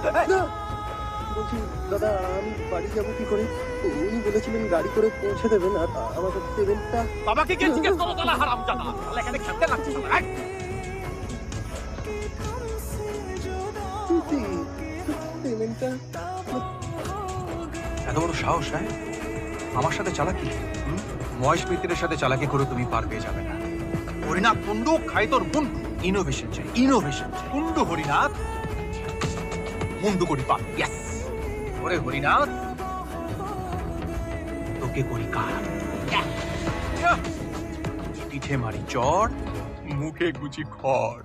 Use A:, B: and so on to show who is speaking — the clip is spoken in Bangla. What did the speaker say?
A: না, বলছি দাদা আমি বাড়ি যাবো কি করে? উনি বলেছিলেন গাড়ি করে পৌঁছে দেবেন আর আমাদের পেমেন্টটা।
B: বাবাকে গিয়ে জিজ্ঞেস করো তাহলে হারামজাদা। তাহলে এখানে খেলতে লাগছিস না, এই?
A: পেমেন্টটা
C: এত বড় সাহস, হ্যাঁ? আমার সাথে চালাকি? মহেশ মিত্রের সাথে চালাকি করে তুমি পার পেয়ে যাবে না।
B: হরিনাথ কুন্ডু খাই তোর মুন্ডু।
C: ইনোভেশন চাই, ইনোভেশন চাই।
B: কুন্ডু হরিনাথ মুন্ডু করি পা। ইয়েস। ওরে হরিনাথ
C: তোকে করি কার? পিঠে মারি চড়, মুখে গুছি খড়।